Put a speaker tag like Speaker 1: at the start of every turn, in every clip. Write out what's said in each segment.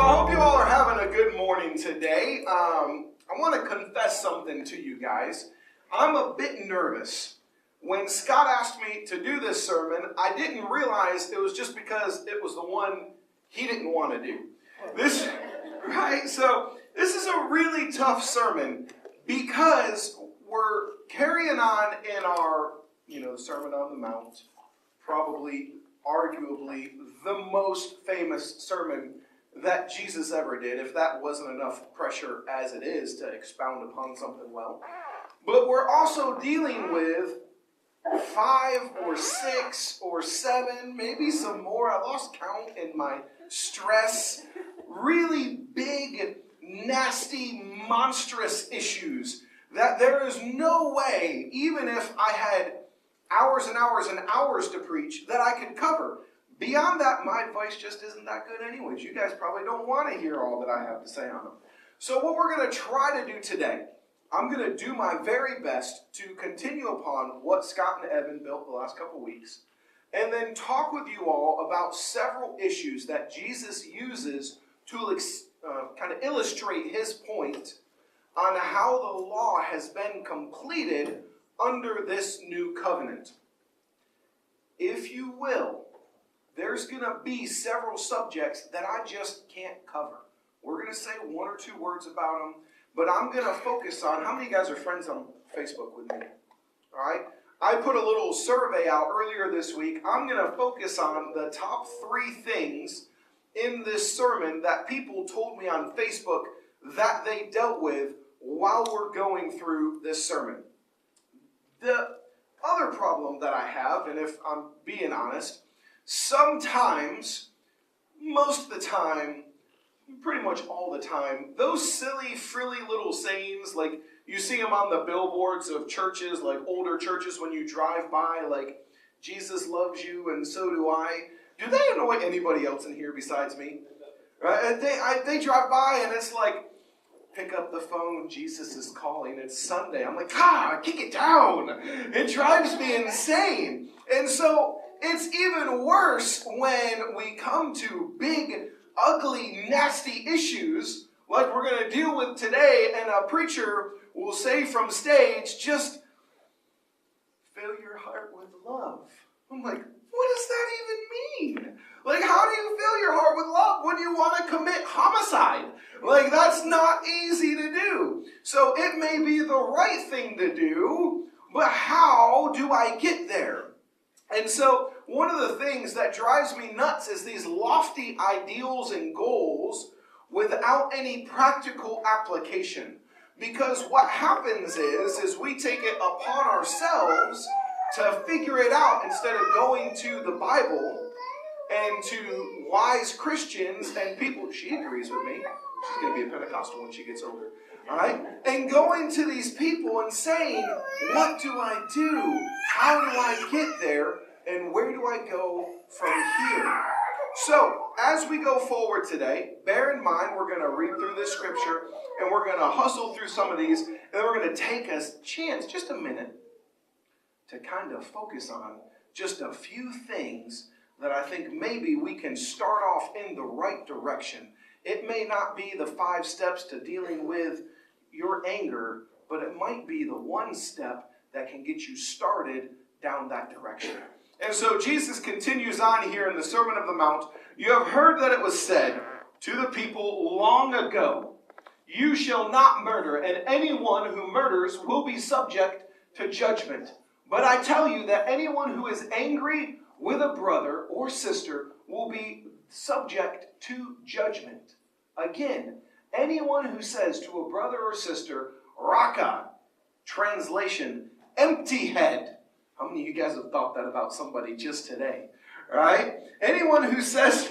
Speaker 1: I hope you all are having a good morning today. I want to confess something to you guys. I'm a bit nervous. When Scott asked me to do this sermon, I didn't realize it was just because it was the one he didn't want to do. Right? So this is a really tough sermon because we're carrying on in our, the Sermon on the Mount, probably, arguably, the most famous sermon that Jesus ever did, if that wasn't enough pressure as it is to expound upon something well. But we're also dealing with 5 or 6 or 7, maybe some more. I lost count in my stress. Really big, nasty, monstrous issues that there is no way, even if I had hours and hours and hours to preach, that I could cover. Beyond that, my advice just isn't that good anyways. You guys probably don't want to hear all that I have to say on them. So what we're going to try to do today, I'm going to do my very best to continue upon what Scott and Evan built the last couple weeks, and then talk with you all about several issues that Jesus uses to kind of illustrate his point on how the law has been completed under this new covenant. If you will, there's going to be several subjects that I just can't cover. We're going to say 1 or 2 words about them, but I'm going to focus on, how many of you guys are friends on Facebook with me? All right? I put a little survey out earlier this week. I'm going to focus on the top 3 things in this sermon that people told me on Facebook that they dealt with while we're going through this sermon. The other problem that I have, and if I'm being honest, sometimes, most of the time, pretty much all the time, those silly, frilly little sayings, like you see them on the billboards of churches, like older churches when you drive by, like, Jesus loves you and so do I. Do they annoy anybody else in here besides me? Right? They drive by and it's like, pick up the phone, Jesus is calling, it's Sunday. I'm like, kick it down. It drives me insane. And so it's even worse when we come to big, ugly, nasty issues like we're going to deal with today, and a preacher will say from stage, just fill your heart with love. I'm like, what does that even mean? Like, how do you fill your heart with love when you want to commit homicide? Like, that's not easy to do. So it may be the right thing to do, but how do I get there? And so one of the things that drives me nuts is these lofty ideals and goals without any practical application. Because what happens is we take it upon ourselves to figure it out instead of going to the Bible and to wise Christians and people. She agrees with me. She's going to be a Pentecostal when she gets older. All right? And going to these people and saying, what do I do? How do I get there? And where do I go from here? So, as we go forward today, bear in mind we're going to read through this scripture and we're going to hustle through some of these, and then we're going to take a chance, just a minute, to kind of focus on just a few things that I think maybe we can start off in the right direction. It may not be the 5 steps to dealing with your anger, but it might be the 1 step that can get you started down that direction. And so Jesus continues on here in the Sermon on the Mount. You have heard that it was said to the people long ago, you shall not murder, and anyone who murders will be subject to judgment. But I tell you that anyone who is angry with a brother or sister will be subject to judgment. Again, anyone who says to a brother or sister, Raka, translation, empty head. How many of you guys have thought that about somebody just today? Right? Anyone who says,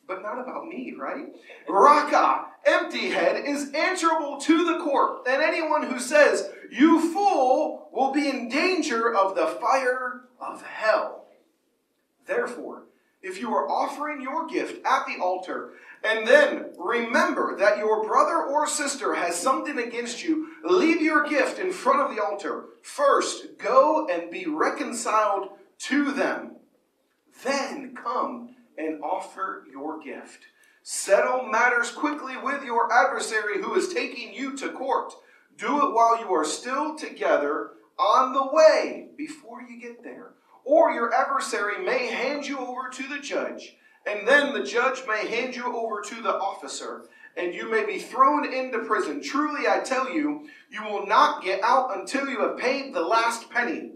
Speaker 1: but not about me, right? Raka, empty head, is answerable to the court. And anyone who says, you fool, will be in danger of the fire of hell. Therefore, if you are offering your gift at the altar, and then remember that your brother or sister has something against you, leave your gift in front of the altar. First, go and be reconciled to them. Then come and offer your gift. Settle matters quickly with your adversary who is taking you to court. Do it while you are still together on the way before you get there. Or your adversary may hand you over to the judge, and then the judge may hand you over to the officer, and you may be thrown into prison. Truly, I tell you, you will not get out until you have paid the last penny.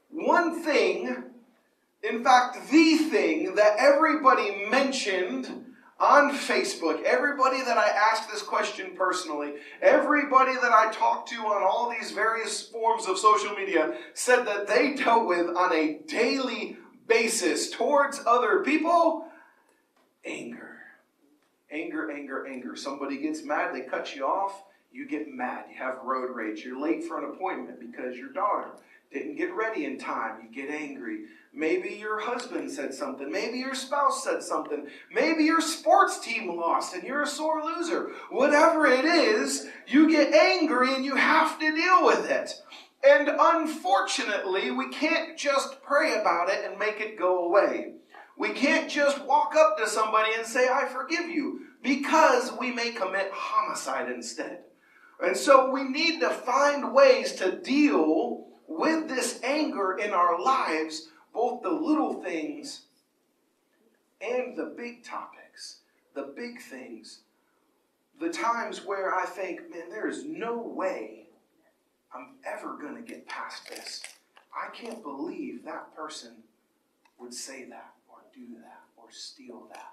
Speaker 1: One thing, in fact, the thing that everybody mentioned on Facebook, everybody that I asked this question personally, everybody that I talked to on all these various forms of social media said that they dealt with on a daily basis towards other people, anger. Anger, anger, anger. Somebody gets mad, they cut you off, you get mad. You have road rage. You're late for an appointment because your daughter didn't get ready in time. You get angry. Maybe your husband said something. Maybe your spouse said something. Maybe your sports team lost and you're a sore loser. Whatever it is, you get angry and you have to deal with it. And unfortunately, we can't just pray about it and make it go away. We can't just walk up to somebody and say, I forgive you, because we may commit homicide instead. And so we need to find ways to deal with this anger in our lives, both the little things and the big topics, the big things, the times where I think, man, there is no way I'm ever going to get past this. I can't believe that person would say that or do that or steal that.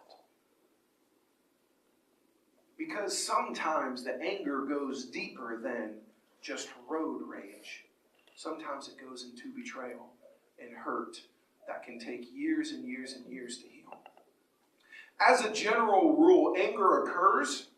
Speaker 1: Because sometimes the anger goes deeper than just road rage. Sometimes it goes into betrayal and hurt that can take years and years and years to heal. As a general rule, anger occurs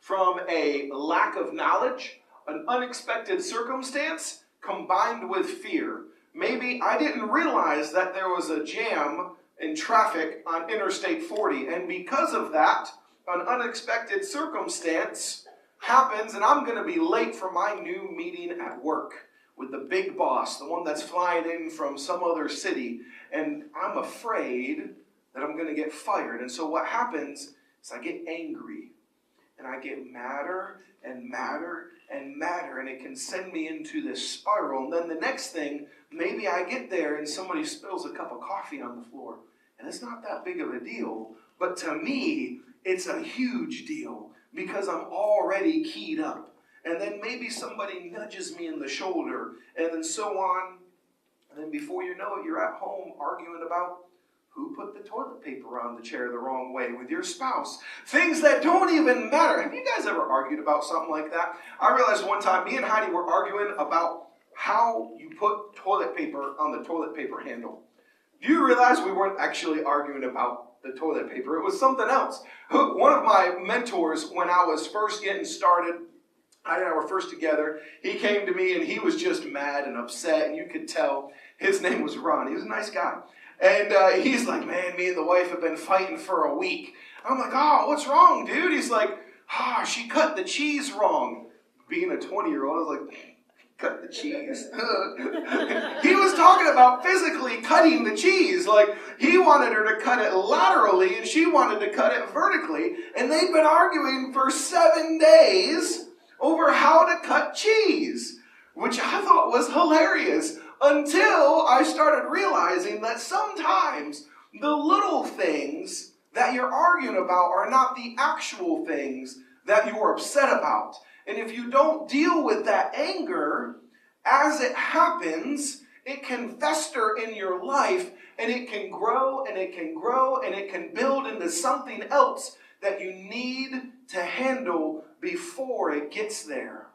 Speaker 1: from a lack of knowledge, an unexpected circumstance, combined with fear. Maybe I didn't realize that there was a jam in traffic on Interstate 40, and because of that, an unexpected circumstance happens, and I'm going to be late for my new meeting at work with the big boss, the one that's flying in from some other city, and I'm afraid that I'm going to get fired. And so what happens is I get angry, and I get madder and madder and madder, and it can send me into this spiral. And then the next thing, maybe I get there and somebody spills a cup of coffee on the floor, and it's not that big of a deal, but to me, it's a huge deal because I'm already keyed up. And then maybe somebody nudges me in the shoulder, and then so on. And then before you know it, you're at home arguing about who put the toilet paper on the chair the wrong way with your spouse. Things that don't even matter. Have you guys ever argued about something like that? I realized one time me and Heidi were arguing about how you put toilet paper on the toilet paper handle. Do you realize we weren't actually arguing about the toilet paper? It was something else. One of my mentors, when I was first getting started, Heidi and I were first together, he came to me and he was just mad and upset, and you could tell. His name was Ron. He was a nice guy. And he's like, man, me and the wife have been fighting for a week. I'm like, oh, what's wrong, dude? He's like, she cut the cheese wrong. Being a 20-year-old, I was like, cut the cheese. He was talking about physically cutting the cheese. Like, he wanted her to cut it laterally, and she wanted to cut it vertically. And they've been arguing for 7 days over how to cut cheese, which I thought was hilarious, until I started realizing that sometimes the little things that you're arguing about are not the actual things that you're upset about. And if you don't deal with that anger, as it happens, it can fester in your life, and it can grow, and it can grow, and it can build into something else that you need to handle before it gets there.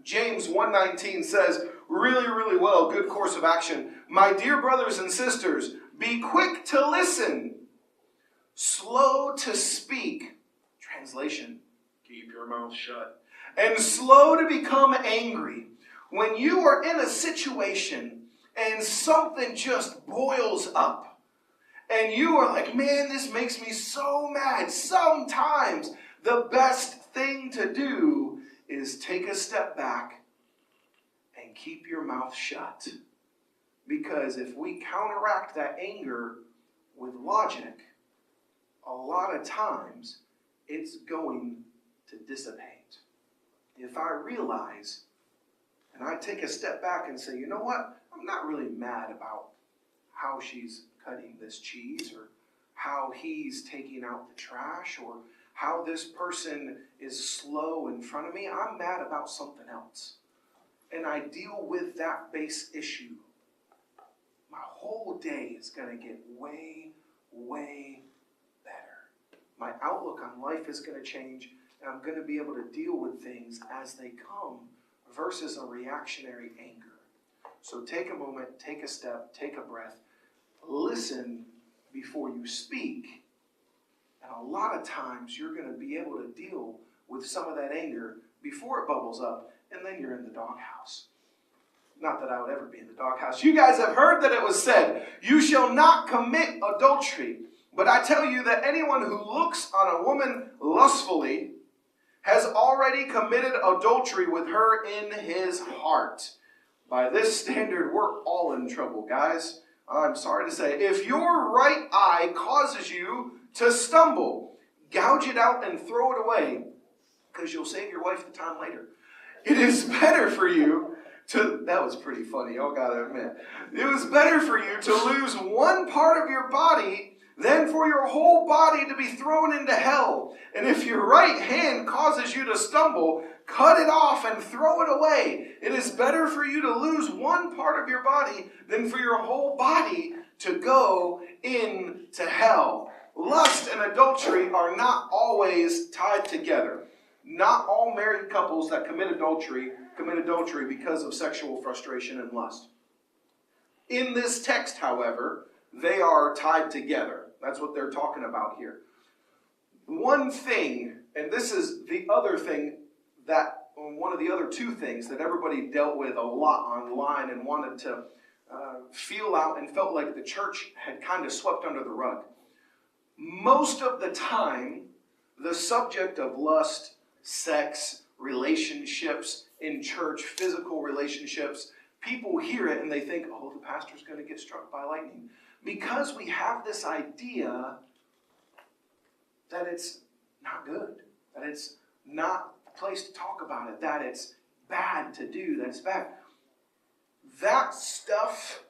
Speaker 1: James 1:19 says, really, really well, good course of action. My dear brothers and sisters, be quick to listen, slow to speak. Translation, keep your mouth shut. And slow to become angry. When you are in a situation and something just boils up, and you are like, man, this makes me so mad. Sometimes the best thing to do is take a step back and keep your mouth shut. Because if we counteract that anger with logic, a lot of times it's going to dissipate. If I realize and I take a step back and say, you know what? I'm not really mad about how she's cutting this cheese or how he's taking out the trash or how this person is slow in front of me. I'm mad about something else. And I deal with that base issue. My whole day is going to get way, way better. My outlook on life is going to change, and I'm going to be able to deal with things as they come versus a reactionary anger. So take a moment, take a step, take a breath, listen before you speak. And a lot of times you're going to be able to deal with some of that anger before it bubbles up, and then you're in the doghouse. Not that I would ever be in the doghouse. You guys have heard that it was said, you shall not commit adultery. But I tell you that anyone who looks on a woman lustfully has already committed adultery with her in his heart. By this standard, we're all in trouble, guys. I'm sorry to say. If your right eye causes you to stumble, gouge it out and throw it away, because you'll save your wife the time later. It is better for you to, that was pretty funny, I'll gotta admit. It was better for you to lose one part of your body than for your whole body to be thrown into hell. And if your right hand causes you to stumble, cut it off and throw it away. It is better for you to lose one part of your body than for your whole body to go into hell. Lust and adultery are not always tied together. Not all married couples that commit adultery because of sexual frustration and lust. In this text, however, they are tied together. That's what they're talking about here. One thing, and this is the other thing that, one of the other two things that everybody dealt with a lot online and wanted to feel out and felt like the church had kind of swept under the rug. Most of the time, the subject of lust, sex, relationships in church, physical relationships, people hear it and they think, oh, the pastor's going to get struck by lightning. Because we have this idea that it's not good, that it's not a place to talk about it, that it's bad to do, that it's bad. That stuff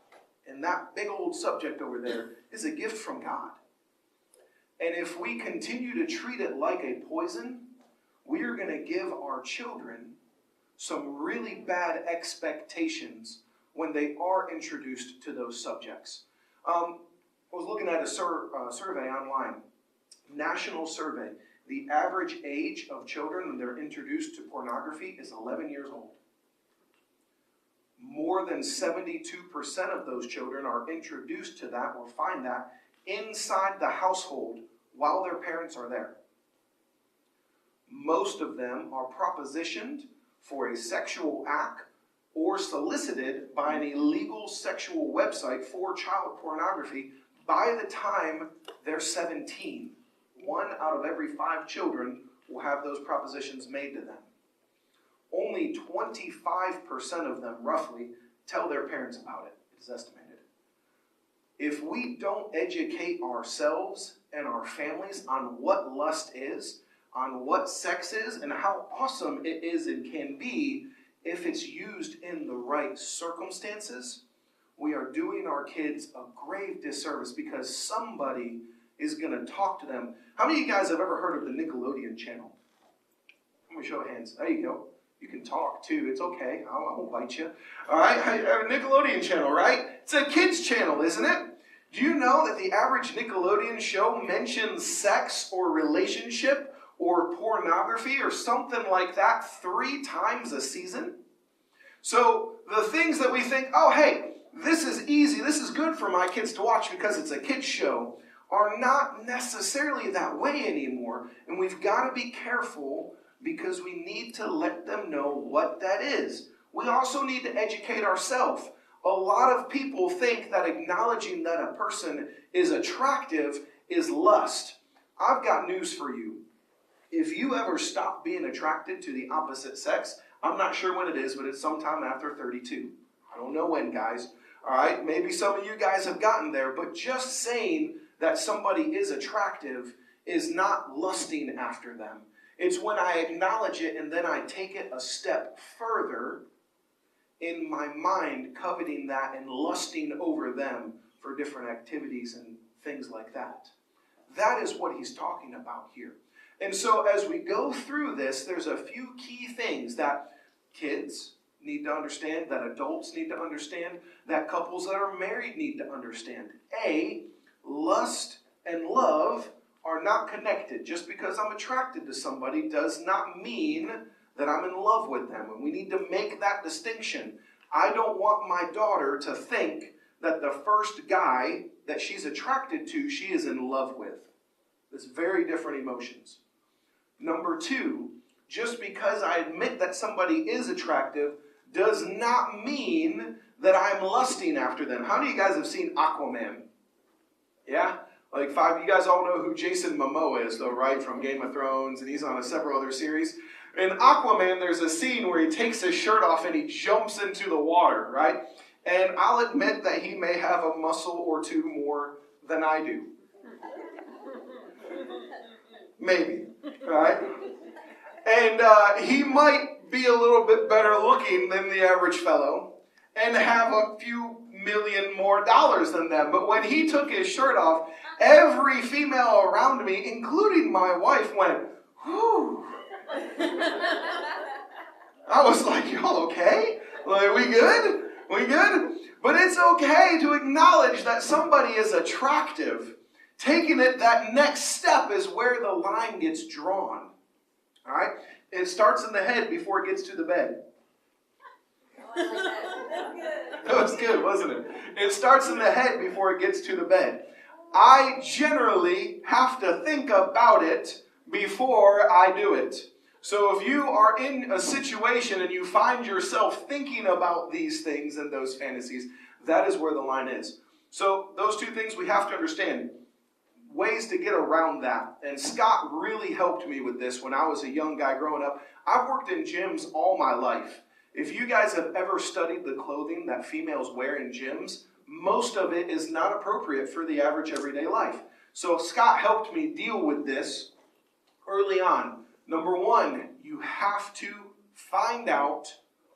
Speaker 1: and that big old subject over there is a gift from God. And if we continue to treat it like a poison, we are going to give our children some really bad expectations when they are introduced to those subjects. I was looking at a survey online, national survey. The average age of children when they're introduced to pornography is 11 years old. More than 72% of those children are introduced to that or find that inside the household while their parents are there. Most of them are propositioned for a sexual act or solicited by an illegal sexual website for child pornography by the time they're 17. 1 out of every 5 children will have those propositions made to them. Only 25% of them, roughly, tell their parents about it. It is estimated. If we don't educate ourselves and our families on what lust is, on what sex is, and how awesome it is and can be if it's used in the right circumstances, we are doing our kids a grave disservice because somebody is going to talk to them. How many of you guys have ever heard of the Nickelodeon channel? Let me show of hands. There you go. You can talk too. It's okay. I won't bite you. All right. Nickelodeon channel, right? It's a kids channel, isn't it? Do you know that the average Nickelodeon show mentions sex or relationship or pornography or something like that 3 times a season? So the things that we think, oh, hey, this is easy, this is good for my kids to watch because it's a kids show, are not necessarily that way anymore. And we've got to be careful because we need to let them know what that is. We also need to educate ourselves. A lot of people think that acknowledging that a person is attractive is lust. I've got news for you. If you ever stop being attracted to the opposite sex, I'm not sure when it is, but it's sometime after 32. I don't know when, guys. All right, maybe some of you guys have gotten there, but just saying that somebody is attractive is not lusting after them. It's when I acknowledge it and then I take it a step further in my mind, coveting that and lusting over them for different activities and things like that. That is what he's talking about here. And so as we go through this, there's a few key things that kids need to understand, that adults need to understand, that couples that are married need to understand. A, lust and love are not connected. Just because I'm attracted to somebody does not mean that I'm in love with them. And we need to make that distinction. I don't want my daughter to think that the first guy that she's attracted to, she is in love with. It's very different emotions. Number two, just because I admit that somebody is attractive does not mean that I'm lusting after them. How many of you guys have seen Aquaman? Yeah? Like you guys all know who Jason Momoa is, though, right? From Game of Thrones, and he's on several other series. In Aquaman, there's a scene where he takes his shirt off and he jumps into the water, right? And I'll admit that he may have a muscle or two more than I do. Maybe, right? And he might be a little bit better looking than the average fellow and have a few million more dollars than them. But when he took his shirt off, every female around me, including my wife, went, whew. I was like, y'all okay? Like, we good? We good? But it's okay to acknowledge that somebody is attractive. Taking it that next step is where the line gets drawn. All right? It starts in the head before it gets to the bed. That was good, wasn't it? It starts in the head before it gets to the bed. I generally have to think about it before I do it. So if you are in a situation and you find yourself thinking about these things and those fantasies, that is where the line is. So those two things we have to understand. Ways to get around that. And Scott really helped me with this when I was a young guy growing up. I've worked in gyms all my life. If you guys have ever studied the clothing that females wear in gyms, most of it is not appropriate for the average everyday life. So Scott helped me deal with this early on. Number one, you have to find out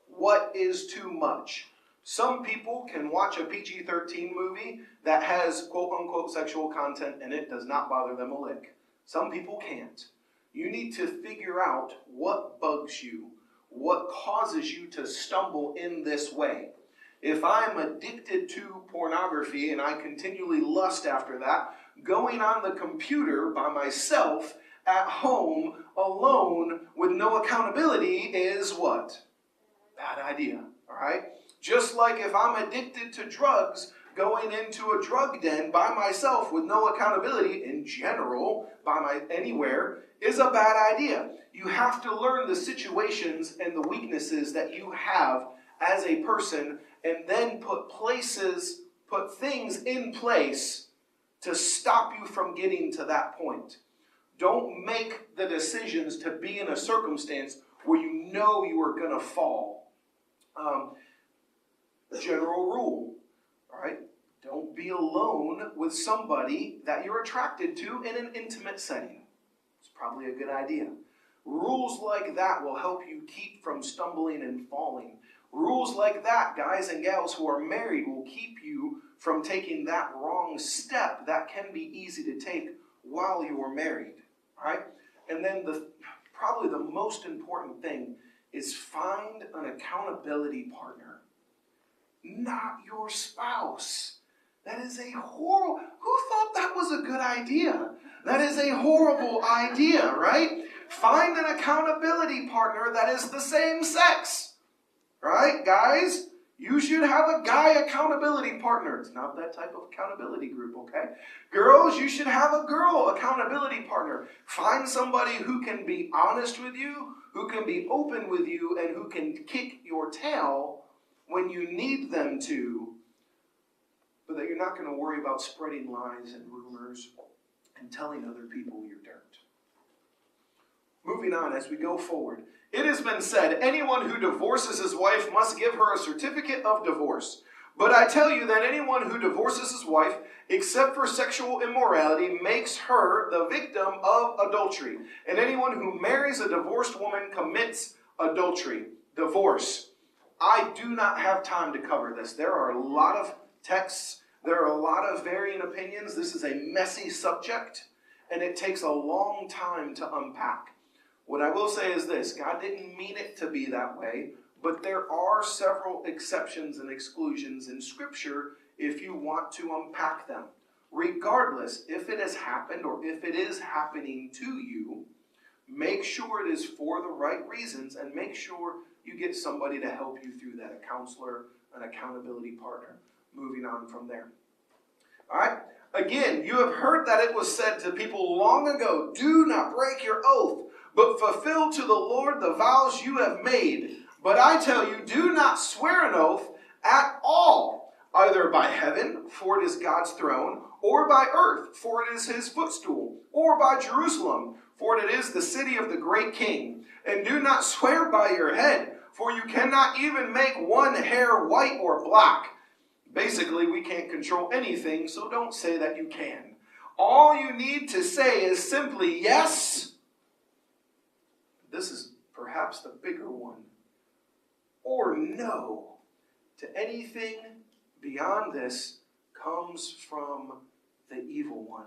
Speaker 1: what is too much. Some people can watch a PG-13 movie that has quote-unquote sexual content and it does not bother them a lick. Some people can't. You need to figure out what bugs you, what causes you to stumble in this way. If I'm addicted to pornography and I continually lust after that, going on the computer by myself at home alone with no accountability is what? Bad idea, all right? Just like if I'm addicted to drugs, going into a drug den by myself with no accountability in general, anywhere, is a bad idea. You have to learn the situations and the weaknesses that you have as a person and then put things in place to stop you from getting to that point. Don't make the decisions to be in a circumstance where you know you are going to fall. General rule, all right? Don't be alone with somebody that you're attracted to in an intimate setting. It's probably a good idea. Rules like that will help you keep from stumbling and falling. Rules like that, guys and gals who are married, will keep you from taking that wrong step that can be easy to take while you are married. All right? And then probably the most important thing is find an accountability partner. Not your spouse. That is a horrible... Who thought that was a good idea? That is a horrible idea, right? Find an accountability partner that is the same sex. Right, guys? You should have a guy accountability partner. It's not that type of accountability group, okay? Girls, you should have a girl accountability partner. Find somebody who can be honest with you, who can be open with you, and who can kick your tail when you need them to, but that you're not going to worry about spreading lies and rumors and telling other people your dirt. Moving on as we go forward. It has been said, anyone who divorces his wife must give her a certificate of divorce. But I tell you that anyone who divorces his wife, except for sexual immorality, makes her the victim of adultery. And anyone who marries a divorced woman commits adultery. Divorce. I do not have time to cover this. There are a lot of texts. There are a lot of varying opinions. This is a messy subject, and it takes a long time to unpack. What I will say is this: God didn't mean it to be that way, but there are several exceptions and exclusions in Scripture if you want to unpack them. Regardless, if it has happened or if it is happening to you, make sure it is for the right reasons, and make sure you get somebody to help you through that, a counselor, an accountability partner. Moving on from there. All right. Again, you have heard that it was said to people long ago, do not break your oath, but fulfill to the Lord the vows you have made. But I tell you, do not swear an oath at all, either by heaven, for it is God's throne, or by earth, for it is his footstool, or by Jerusalem, for it is the city of the great king. And do not swear by your head, for you cannot even make one hair white or black. Basically, we can't control anything, so don't say that you can. All you need to say is simply yes. This is perhaps the bigger one. Or no. To anything beyond this comes from the evil one.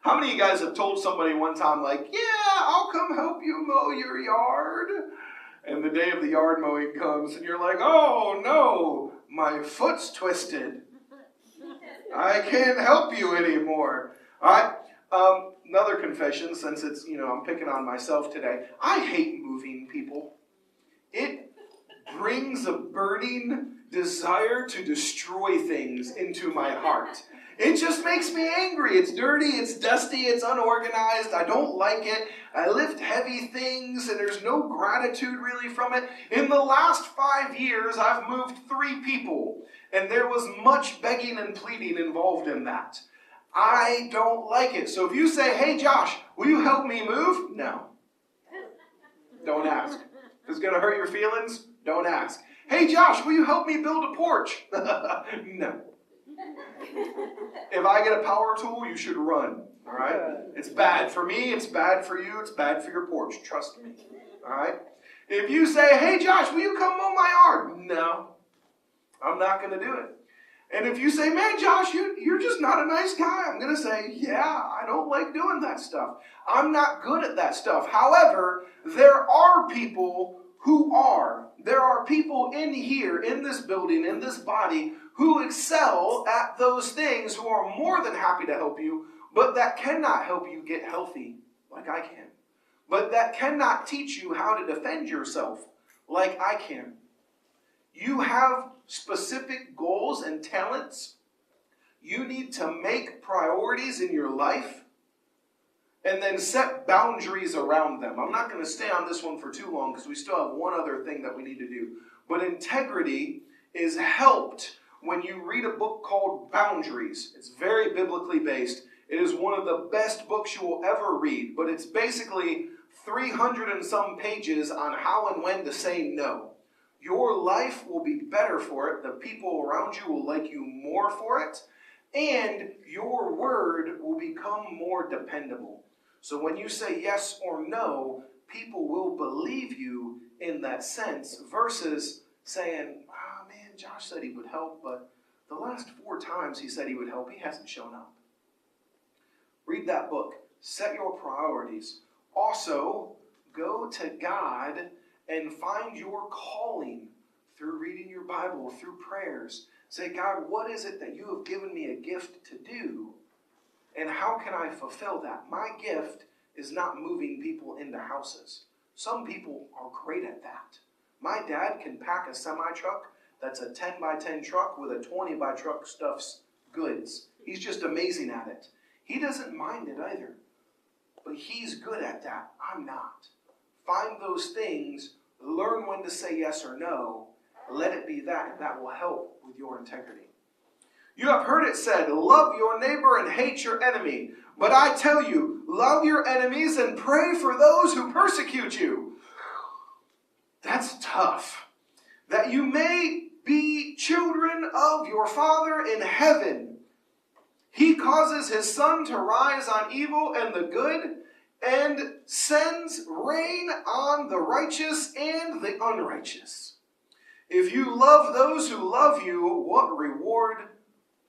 Speaker 1: How many of you guys have told somebody one time, like, yeah, I'll come help you mow your yard? And the day of the yard mowing comes, and you're like, oh no, my foot's twisted. I can't help you anymore. All right. Another confession, since it's, I'm picking on myself today. I hate moving people. It brings a burning desire to destroy things into my heart. It just makes me angry. It's dirty, it's dusty, it's unorganized. I don't like it. I lift heavy things and there's no gratitude really from it. In the last 5 years, I've moved 3 people, and there was much begging and pleading involved in that. I don't like it. So if you say, hey Josh, will you help me move? No. Don't ask. If it's going to hurt your feelings, don't ask. Hey Josh, will you help me build a porch? No. If I get a power tool, you should run. All right? It's bad for me. It's bad for you. It's bad for your porch. Trust me. All right? If you say, hey, Josh, will you come mow my yard? No. I'm not going to do it. And if you say, man, Josh, you're just not a nice guy, I'm going to say, yeah, I don't like doing that stuff. I'm not good at that stuff. However, there are people who are. There are people in here, in this building, in this body, who excel at those things, who are more than happy to help you, but that cannot help you get healthy like I can. But that cannot teach you how to defend yourself like I can. You have specific goals and talents. You need to make priorities in your life and then set boundaries around them. I'm not going to stay on this one for too long because we still have one other thing that we need to do. But integrity is helped when you read a book called Boundaries. It's very biblically based. It is one of the best books you will ever read, but it's basically 300 and some pages on how and when to say no. Your life will be better for it. The people around you will like you more for it, and your word will become more dependable. So when you say yes or no, people will believe you in that sense versus saying, oh man, Josh said he would help, but the last 4 times he said he would help, he hasn't shown up. Read that book. Set your priorities. Also, go to God and find your calling through reading your Bible, through prayers. Say, God, what is it that you have given me a gift to do? And how can I fulfill that? My gift is not moving people into houses. Some people are great at that. My dad can pack a semi-truck that's a 10 by 10 truck with a 20 by truck stuffs goods. He's just amazing at it. He doesn't mind it either. But he's good at that. I'm not. Find those things. Learn when to say yes or no. Let it be that, and that will help with your integrity. You have heard it said, love your neighbor and hate your enemy. But I tell you, love your enemies and pray for those who persecute you. That's tough. That you may be children of your Father in heaven. He causes his sun to rise on evil and the good, and sends rain on the righteous and the unrighteous. If you love those who love you, what reward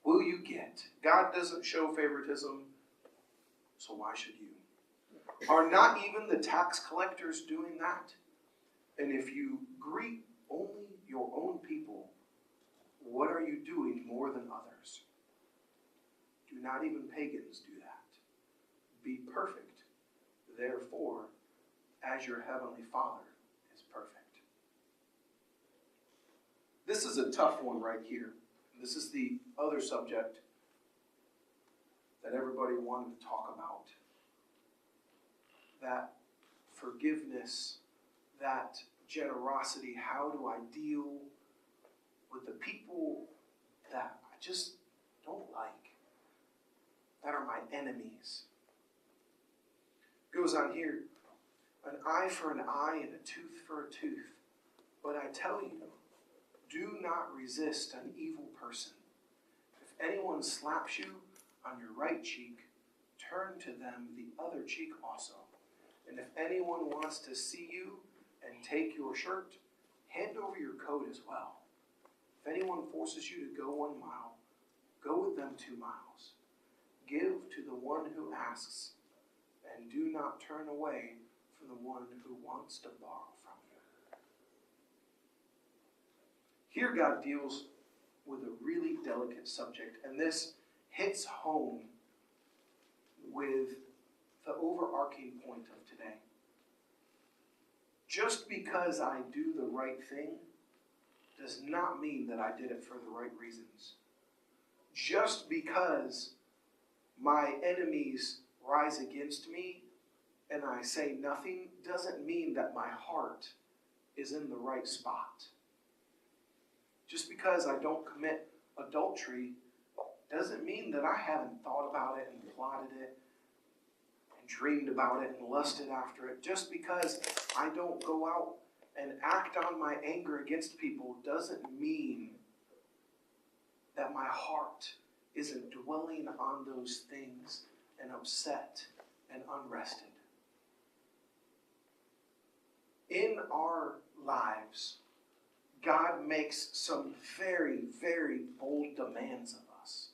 Speaker 1: will you get? God doesn't show favoritism, so why should you? Are not even the tax collectors doing that? And if you greet only your own people, what are you doing more than others? Do not even pagans do that. Be perfect, therefore, as your heavenly Father is perfect. This is a tough one right here. This is the other subject that everybody wanted to talk about. That forgiveness, that generosity. How do I deal with the people that I just don't like, that are my enemies? It goes on here, an eye for an eye and a tooth for a tooth. But I tell you, do not resist an evil person. If anyone slaps you on your right cheek, turn to them the other cheek also. And if anyone wants to see you and take your shirt, hand over your coat as well. If anyone forces you to go 1 mile, go with them 2 miles. Give to the one who asks, and do not turn away from the one who wants to borrow from you. Here God deals with a really delicate subject, and this hits home with the overarching point of today. Just because I do the right thing does not mean that I did it for the right reasons. Just because my enemies rise against me and I say nothing doesn't mean that my heart is in the right spot. Just because I don't commit adultery doesn't mean that I haven't thought about it and plotted it and dreamed about it and lusted after it. Just because I don't go out and act on my anger against people doesn't mean that my heart isn't dwelling on those things and upset and unrested. In our lives, God makes some very, very bold demands of us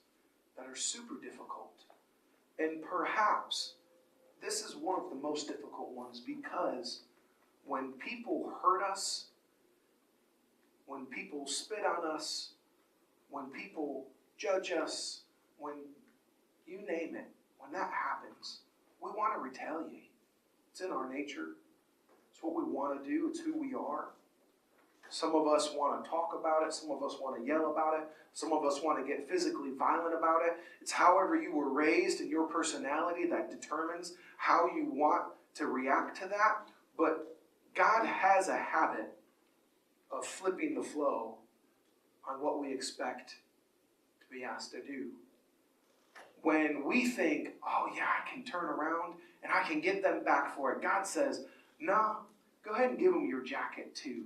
Speaker 1: that are super difficult. And perhaps this is one of the most difficult ones, because when people hurt us, when people spit on us, when people judge us, when you name it, when that happens, we want to retaliate. It's in our nature. It's what we want to do. It's who we are. Some of us want to talk about it. Some of us want to yell about it. Some of us want to get physically violent about it. It's however you were raised and your personality that determines how you want to react to that. But God has a habit of flipping the flow on what we expect to be asked to do. When we think, oh yeah, I can turn around and I can get them back for it, God says, no, go ahead and give them your jacket too.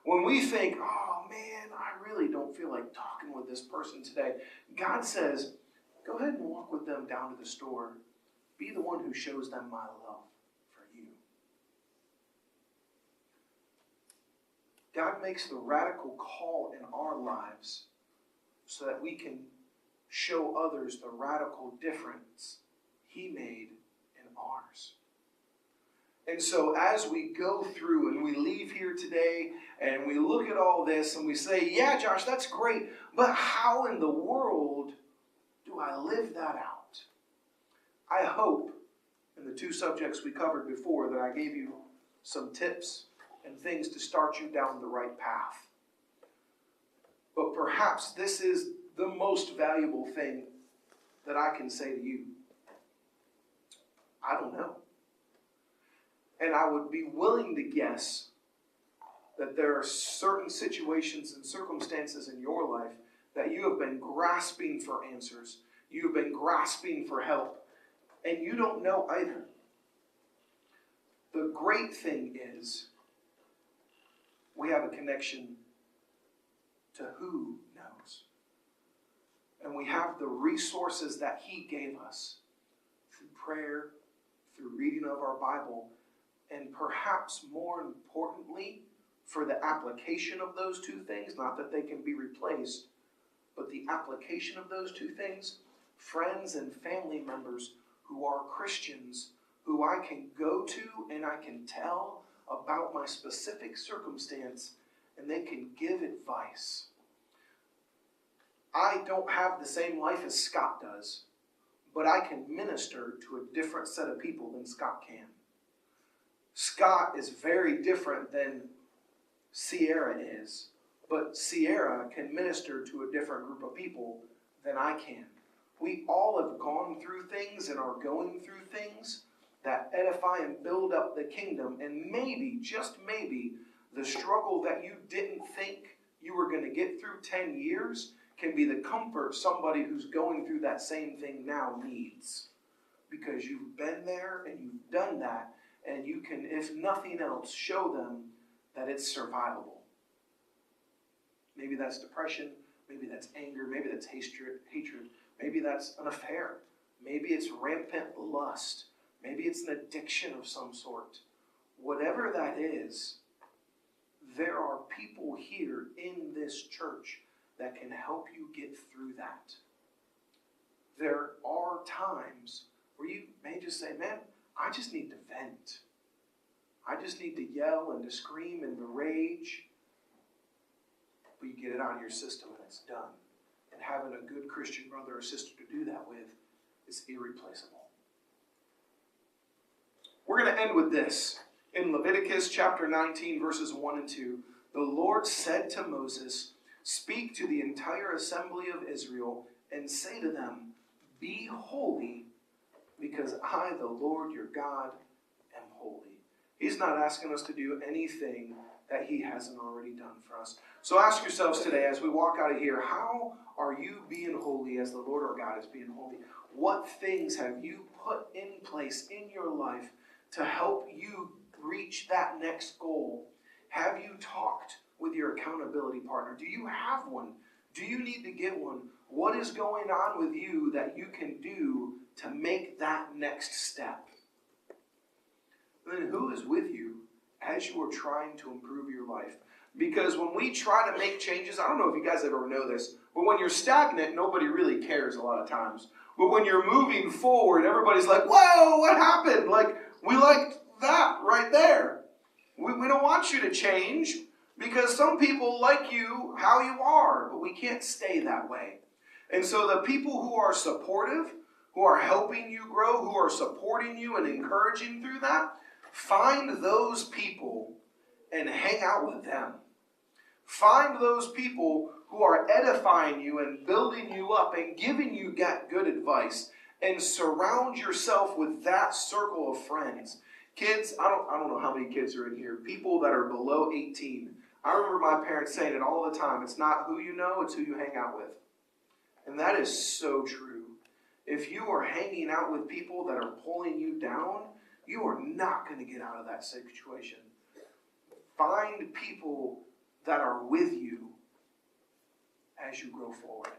Speaker 1: When we think, oh man, I really don't feel like talking with this person today, God says, go ahead and walk with them down to the store. Be the one who shows them my love for you. God makes the radical call in our lives so that we can show others the radical difference He made in ours. And so as we go through and we leave here today and we look at all this and we say, yeah, Josh, that's great, but how in the world do I live that out? I hope in the 2 subjects we covered before that I gave you some tips and things to start you down the right path. But perhaps this is the most valuable thing that I can say to you. I don't know. And I would be willing to guess that there are certain situations and circumstances in your life that you have been grasping for answers. You've been grasping for help. And you don't know either. The great thing is we have a connection to who knows. And we have the resources that He gave us through prayer, through reading of our Bible, and perhaps more importantly, for the application of those two things, not that they can be replaced, but the application of those two things, friends and family members who are Christians, who I can go to and I can tell about my specific circumstance, and they can give advice. I don't have the same life as Scott does, but I can minister to a different set of people than Scott can. Scott is very different than Sierra is, but Sierra can minister to a different group of people than I can. We all have gone through things and are going through things that edify and build up the kingdom, and maybe, just maybe, the struggle that you didn't think you were going to get through 10 years can be the comfort somebody who's going through that same thing now needs. Because you've been there and you've done that, and you can, if nothing else, show them that it's survivable. Maybe that's depression, maybe that's anger, maybe that's hatred, maybe that's an affair, maybe it's rampant lust, maybe it's an addiction of some sort. Whatever that is, there are people here in this church that can help you get through that. There are times where you may just say, man, I just need to vent. I just need to yell and to scream and to rage. But you get it out of your system and it's done. And having a good Christian brother or sister to do that with is irreplaceable. We're going to end with this. In Leviticus chapter 19, verses 1 and 2, the Lord said to Moses, "Speak to the entire assembly of Israel and say to them, be holy, because I, the Lord your God, am holy." He's not asking us to do anything that He hasn't already done for us. So ask yourselves today, as we walk out of here, how are you being holy as the Lord our God is being holy? What things have you put in place in your life to help you reach that next goal? Have you talked with your accountability partner? Do you have one? Do you need to get one? What is going on with you that you can do to make that next step? And then who is with you as you are trying to improve your life? Because when we try to make changes, I don't know if you guys ever know this, but when you're stagnant, nobody really cares a lot of times. But when you're moving forward, everybody's like, whoa, what happened? Like, we liked that right there. We don't want you to change because some people like you how you are, but we can't stay that way. And so the people who are supportive, who are helping you grow, who are supporting you and encouraging through that, find those people and hang out with them. Find those people who are edifying you and building you up and giving you good advice, and surround yourself with that circle of friends. Kids, I don't know how many kids are in here. People that are below 18. I remember my parents saying it all the time. It's not who you know, it's who you hang out with. And that is so true. If you are hanging out with people that are pulling you down, you are not going to get out of that situation. Find people that are with you as you grow forward.